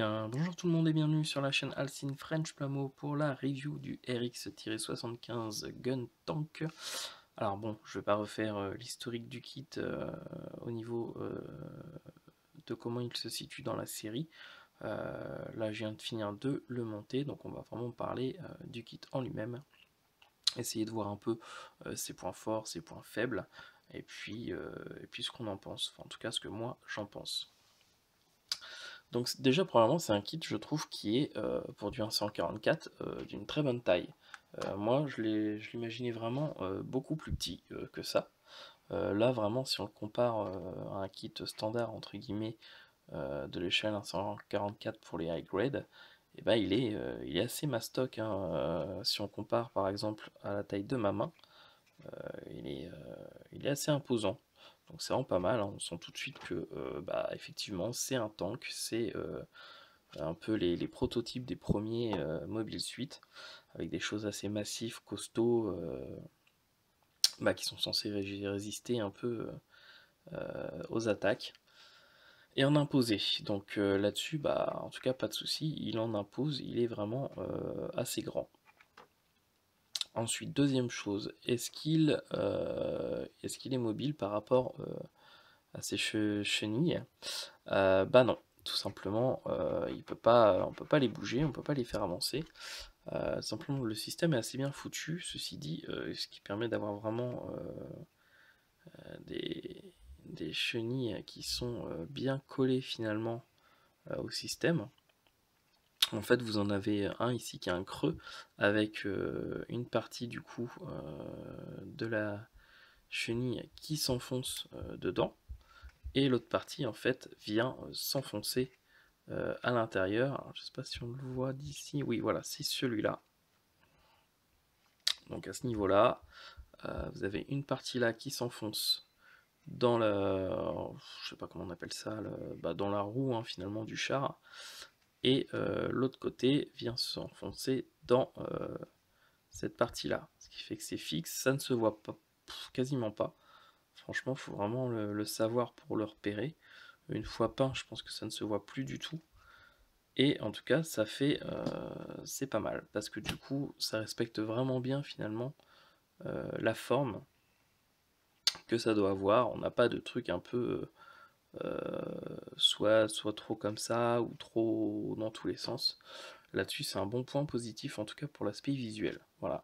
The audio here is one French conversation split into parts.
bien, bonjour tout le monde et bienvenue sur la chaîne Alcine French Plamo pour la review du RX-75 Gun Tank. Alors bon, je vais pas refaire l'historique du kit au niveau de comment il se situe dans la série. Là je viens de finir de le monter, donc on va vraiment parler du kit en lui-même. Essayer de voir un peu ses points forts, ses points faibles, et puis ce qu'on en pense, enfin en tout cas ce que moi j'en pense. Donc déjà, premièrement, c'est un kit, je trouve, qui est, pour du 144, d'une très bonne taille. Moi, je l'imaginais vraiment beaucoup plus petit que ça. Là, vraiment, si on le compare à un kit standard, entre guillemets, de l'échelle 144 pour les high grade, eh ben, il est assez mastoc, hein. Si on compare, par exemple, à la taille de ma main, il est assez imposant. Donc c'est vraiment pas mal, hein. On sent tout de suite que, bah, effectivement, c'est un tank, c'est un peu les prototypes des premiers Mobile Suit, avec des choses assez massives, costauds, bah, qui sont censés résister un peu aux attaques et en imposer. Donc là-dessus, bah, en tout cas, pas de souci, il en impose, il est vraiment assez grand. Ensuite, deuxième chose, est-ce qu'il est mobile par rapport à ses chenilles? Bah non, tout simplement, on peut pas les bouger, on peut pas les faire avancer. Simplement, le système est assez bien foutu, ceci dit, ce qui permet d'avoir vraiment des chenilles qui sont bien collées finalement au système. En fait, vous en avez un ici qui a un creux avec une partie du coup de la chenille qui s'enfonce dedans, et l'autre partie en fait vient s'enfoncer à l'intérieur. Alors, je ne sais pas si on le voit d'ici. Oui, voilà, c'est celui-là. Donc à ce niveau-là, vous avez une partie là qui s'enfonce dans la, je sais pas comment on appelle ça, bah, dans la roue hein, finalement du char, et l'autre côté vient s'enfoncer dans cette partie-là, ce qui fait que c'est fixe, ça ne se voit pas, quasiment pas. Franchement, il faut vraiment le savoir pour le repérer. Une fois peint, je pense que ça ne se voit plus du tout. Et en tout cas, ça fait, c'est pas mal, parce que du coup, ça respecte vraiment bien finalement la forme que ça doit avoir. On n'a pas de truc un peu soit trop comme ça ou trop dans tous les sens. Là-dessus, c'est un bon point positif, en tout cas pour l'aspect visuel. Voilà.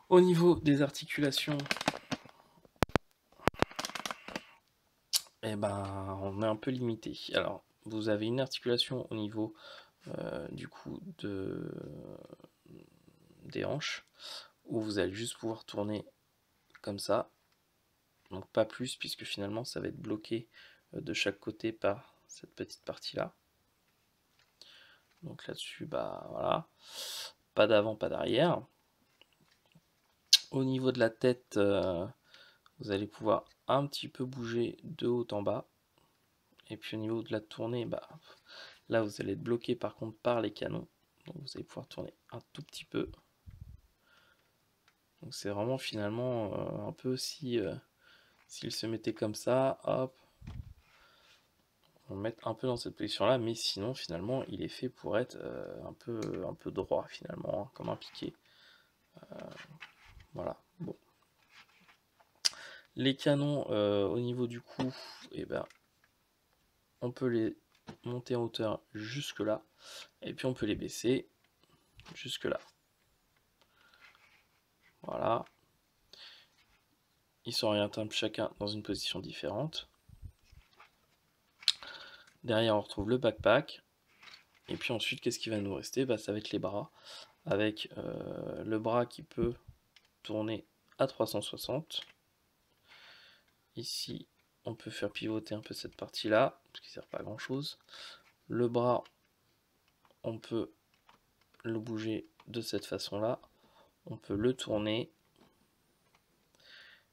Au niveau des articulations, eh ben, on est un peu limité. Alors, vous avez une articulation au niveau du coup des hanches, où vous allez juste pouvoir tourner comme ça, donc pas plus, puisque finalement ça va être bloqué de chaque côté par cette petite partie là. Donc là-dessus, bah voilà, pas d'avant, pas d'arrière. Au niveau de la tête, vous allez pouvoir un petit peu bouger de haut en bas. Et puis au niveau de la tournée, bah, là vous allez être bloqué par contre par les canons. Donc vous allez pouvoir tourner un tout petit peu. Donc c'est vraiment finalement un peu si s'il se mettait comme ça, hop, on va mettre un peu dans cette position là, mais sinon finalement il est fait pour être un peu droit finalement, hein, comme un piqué. Voilà. Bon. Les canons au niveau du cou, et ben, on peut les monter en hauteur jusque là, et puis on peut les baisser jusque là. Voilà. Ils sont orientables chacun dans une position différente. Derrière, on retrouve le backpack. Et puis ensuite, qu'est-ce qui va nous rester? Bah, ça va être les bras, avec le bras qui peut tourner à 360. Ici, on peut faire pivoter un peu cette partie-là, ce qui ne sert pas à grand-chose. Le bras, on peut le bouger de cette façon-là. On peut le tourner.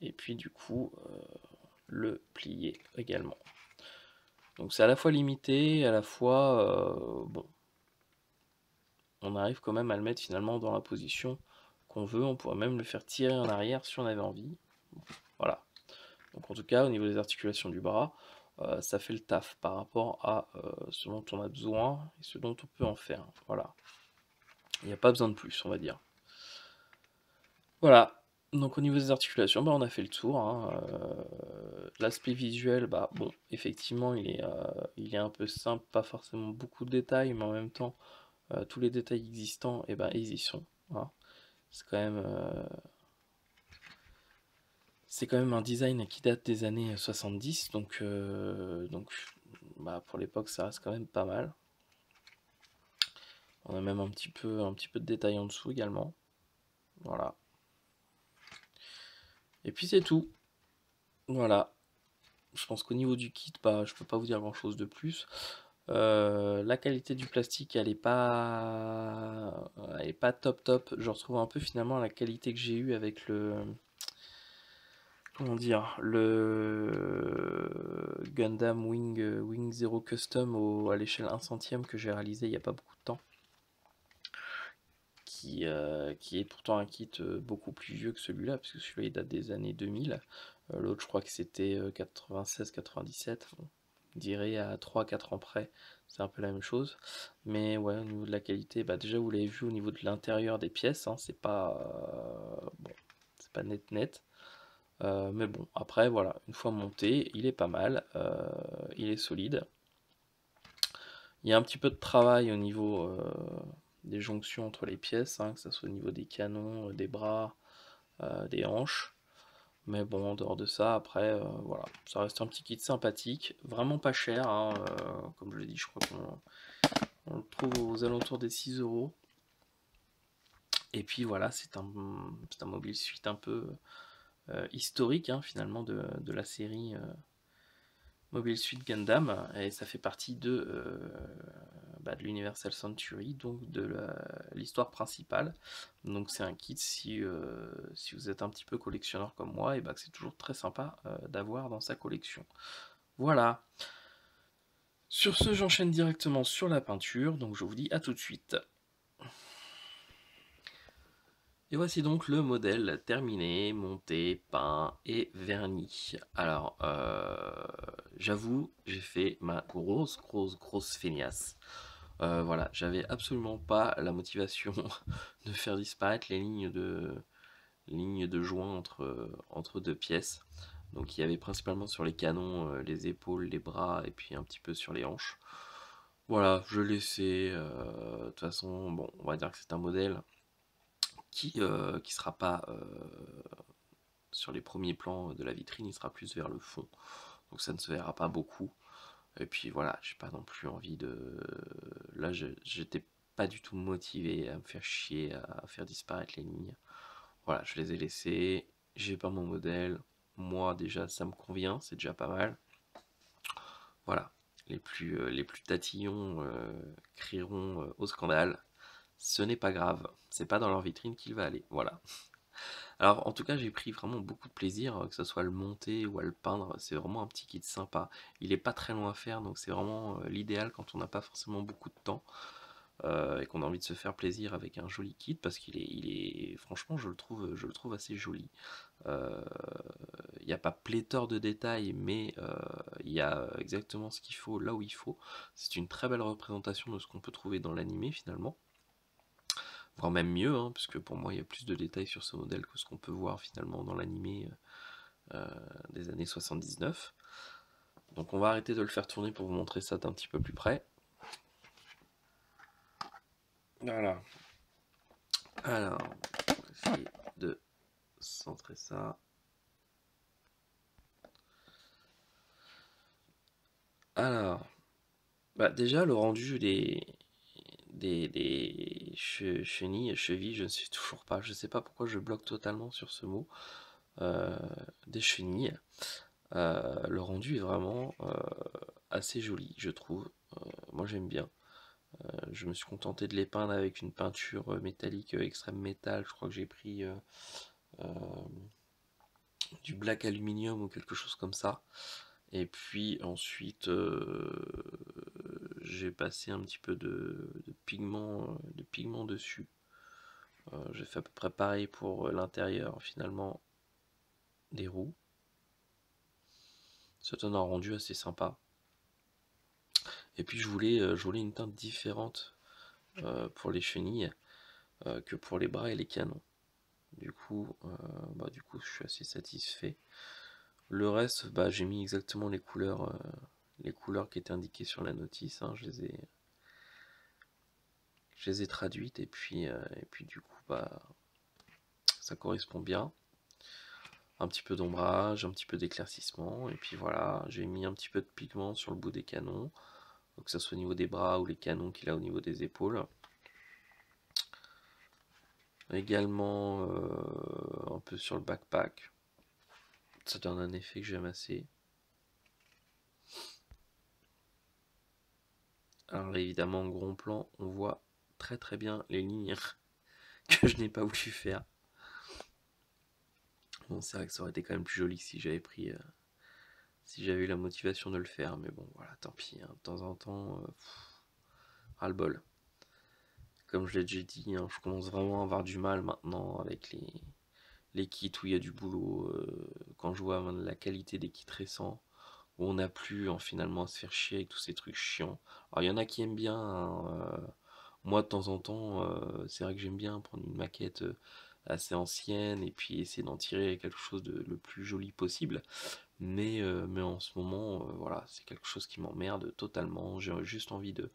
Et puis du coup, le plier également. Donc c'est à la fois limité, à la fois, bon, on arrive quand même à le mettre finalement dans la position qu'on veut. On pourrait même le faire tirer en arrière si on avait envie. Voilà. Donc en tout cas, au niveau des articulations du bras, ça fait le taf par rapport à ce dont on a besoin et ce dont on peut en faire. Voilà. Il n'y a pas besoin de plus, on va dire. Voilà. Donc au niveau des articulations, bah, on a fait le tour, hein. L'aspect visuel, bah bon, effectivement, il est un peu simple, pas forcément beaucoup de détails, mais en même temps, tous les détails existants, et ben, ils y sont, hein. C'est quand même, c'est quand même un design qui date des années 70, donc bah, pour l'époque, ça reste quand même pas mal. On a même un petit peu de détails en dessous également. Voilà. Et puis c'est tout. Voilà. Je pense qu'au niveau du kit, bah, je peux pas vous dire grand chose de plus. La qualité du plastique, elle est pas top top. Je retrouve un peu finalement la qualité que j'ai eue avec comment dire, le Gundam Wing Zero Custom à l'échelle 1 centième que j'ai réalisé il n'y a pas beaucoup de temps. Qui est pourtant un kit beaucoup plus vieux que celui-là, puisque celui-là il date des années 2000. L'autre, je crois que c'était 96-97. Bon, on dirait à 3-4 ans près, c'est un peu la même chose. Mais ouais, au niveau de la qualité, bah déjà vous l'avez vu au niveau de l'intérieur des pièces, hein, bon, c'est pas net net. Mais bon, après voilà, une fois monté, il est pas mal, il est solide. Il y a un petit peu de travail au niveau des jonctions entre les pièces, hein, que ce soit au niveau des canons, des bras, des hanches. Mais bon, en dehors de ça, après, voilà, ça reste un petit kit sympathique, vraiment pas cher, hein, comme je l'ai dit, je crois qu'on le trouve aux alentours des 6 euros. Et puis voilà, c'est un mobile suite un peu historique, hein, finalement, de la série Mobile Suit Gundam, et ça fait partie de l'Universal Century, donc de l'histoire principale. Donc c'est un kit, si vous êtes un petit peu collectionneur comme moi, et bah, c'est toujours très sympa d'avoir dans sa collection. Voilà. Sur ce, j'enchaîne directement sur la peinture, donc je vous dis à tout de suite. Et voici donc le modèle terminé, monté, peint et verni. Alors, j'avoue, j'ai fait ma grosse feignasse. Voilà, j'avais absolument pas la motivation de faire disparaître les lignes de joint entre deux pièces. Donc il y avait principalement sur les canons, les épaules, les bras et puis un petit peu sur les hanches. Voilà, je laissais. De toute façon, bon, on va dire que c'est un modèle qui sera pas sur les premiers plans de la vitrine, il sera plus vers le fond. Donc ça ne se verra pas beaucoup. Et puis voilà, j'ai pas non plus envie de. Là, j'étais pas du tout motivé à me faire chier, à faire disparaître les lignes. Voilà, je les ai laissés. J'ai pas mon modèle. Moi, déjà, ça me convient, c'est déjà pas mal. Voilà. Les plus tatillons crieront au scandale. Ce n'est pas grave. C'est pas dans leur vitrine qu'il va aller. Voilà. Alors, en tout cas, j'ai pris vraiment beaucoup de plaisir, que ce soit à le monter ou à le peindre. C'est vraiment un petit kit sympa. Il est pas très long à faire, donc c'est vraiment l'idéal quand on n'a pas forcément beaucoup de temps et qu'on a envie de se faire plaisir avec un joli kit, parce franchement, je le trouve assez joli. Euh, Il n'y a pas pléthore de détails, mais il y a exactement ce qu'il faut là où il faut. C'est une très belle représentation de ce qu'on peut trouver dans l'animé finalement, voire même mieux, hein, puisque pour moi il y a plus de détails sur ce modèle que ce qu'on peut voir finalement dans l'animé des années 79. Donc on va arrêter de le faire tourner pour vous montrer ça d'un petit peu plus près. Voilà. Alors, on va essayer de centrer ça. Alors, bah déjà le rendu des chenilles, chevilles, je ne sais toujours pas, je ne sais pas pourquoi je bloque totalement sur ce mot, des chenilles. Le rendu est vraiment assez joli, je trouve. Moi j'aime bien. Je me suis contenté de les peindre avec une peinture métallique extrême métal. Je crois que j'ai pris euh, du black aluminium ou quelque chose comme ça. Et puis ensuite, j'ai passé un petit peu de pigment dessus. J'ai fait à peu près pareil pour l'intérieur finalement des roues. Ça donne un rendu assez sympa. Et puis je voulais une teinte différente pour les chenilles que pour les bras et les canons. Du coup, je suis assez satisfait. Le reste, j'ai mis exactement les couleurs qui étaient indiquées sur la notice. Hein, je les ai traduites et puis du coup, ça correspond bien. Un petit peu d'ombrage, un petit peu d'éclaircissement, et puis voilà, j'ai mis un petit peu de pigment sur le bout des canons, que ce soit au niveau des bras ou les canons qu'il a au niveau des épaules. Également un peu sur le backpack. Ça donne un effet que j'aime assez. Alors évidemment en gros plan, on voit très très bien les lignes que je n'ai pas voulu faire. Bon, c'est vrai que ça aurait été quand même plus joli si j'avais eu la motivation de le faire, mais bon voilà, tant pis, hein, de temps en temps, ras-le-bol. Comme je l'ai déjà dit, hein, je commence vraiment à avoir du mal maintenant avec les kits où il y a du boulot. Quand je vois la qualité des kits récents, où on n'a plus finalement à se faire chier avec tous ces trucs chiants. Alors il y en a qui aiment bien, hein, moi de temps en temps, c'est vrai que j'aime bien prendre une maquette assez ancienne et puis essayer d'en tirer quelque chose de le plus joli possible. Mais en ce moment, voilà, c'est quelque chose qui m'emmerde totalement. J'ai juste envie de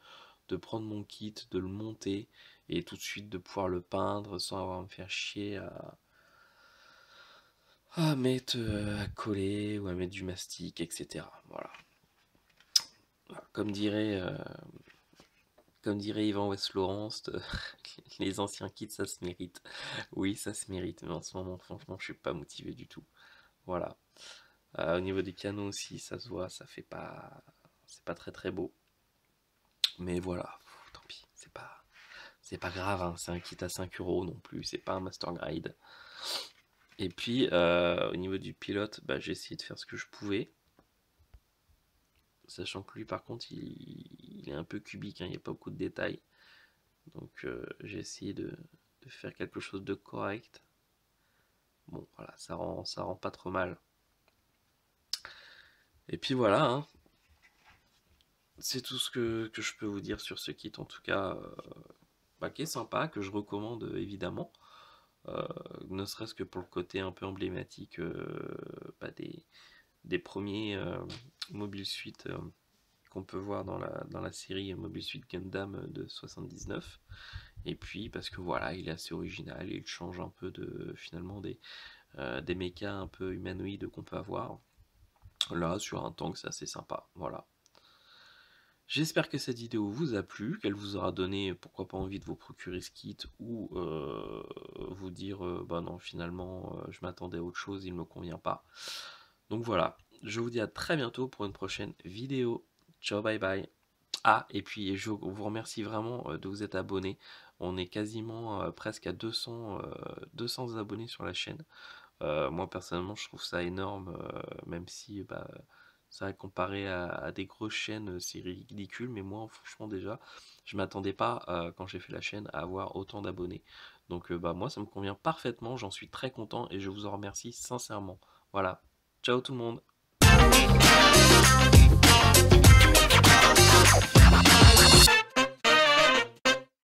prendre mon kit, de le monter et tout de suite de pouvoir le peindre sans avoir à me faire chier à mettre, à coller ou à mettre du mastic, etc. Voilà. Comme dirait Yvan West Laurence, les anciens kits ça se mérite. Oui, ça se mérite, mais en ce moment, franchement, je suis pas motivé du tout. Voilà. Au niveau des canons aussi, ça se voit, c'est pas très très beau. Mais voilà, tant pis, c'est pas grave, hein, c'est un kit à 5 € non plus, c'est pas un master grade. Et puis au niveau du pilote, j'ai essayé de faire ce que je pouvais. Sachant que lui par contre il est un peu cubique, hein, il n'y a pas beaucoup de détails. Donc j'ai essayé de faire quelque chose de correct. Bon voilà, ça rend pas trop mal. Et puis voilà, hein. C'est tout ce que je peux vous dire sur ce kit en tout cas, qui est sympa, que je recommande évidemment. Ne serait-ce que pour le côté un peu emblématique des premiers Mobile Suit qu'on peut voir dans la série Mobile Suit Gundam de 79. Et puis parce que voilà, il est assez original, il change un peu finalement des mechas un peu humanoïdes qu'on peut avoir. Là, sur un tank, c'est assez sympa. Voilà. J'espère que cette vidéo vous a plu, qu'elle vous aura donné pourquoi pas envie de vous procurer ce kit ou vous dire non finalement je m'attendais à autre chose, il ne me convient pas. Donc voilà, je vous dis à très bientôt pour une prochaine vidéo. Ciao, bye bye. Ah, et puis je vous remercie vraiment de vous être abonné. On est quasiment presque à 200 abonnés sur la chaîne. Moi personnellement je trouve ça énorme, même si c'est vrai comparé à des grosses chaînes c'est ridicule, mais moi franchement déjà je m'attendais pas quand j'ai fait la chaîne à avoir autant d'abonnés. Donc moi ça me convient parfaitement, j'en suis très content et je vous en remercie sincèrement. Voilà, ciao tout le monde.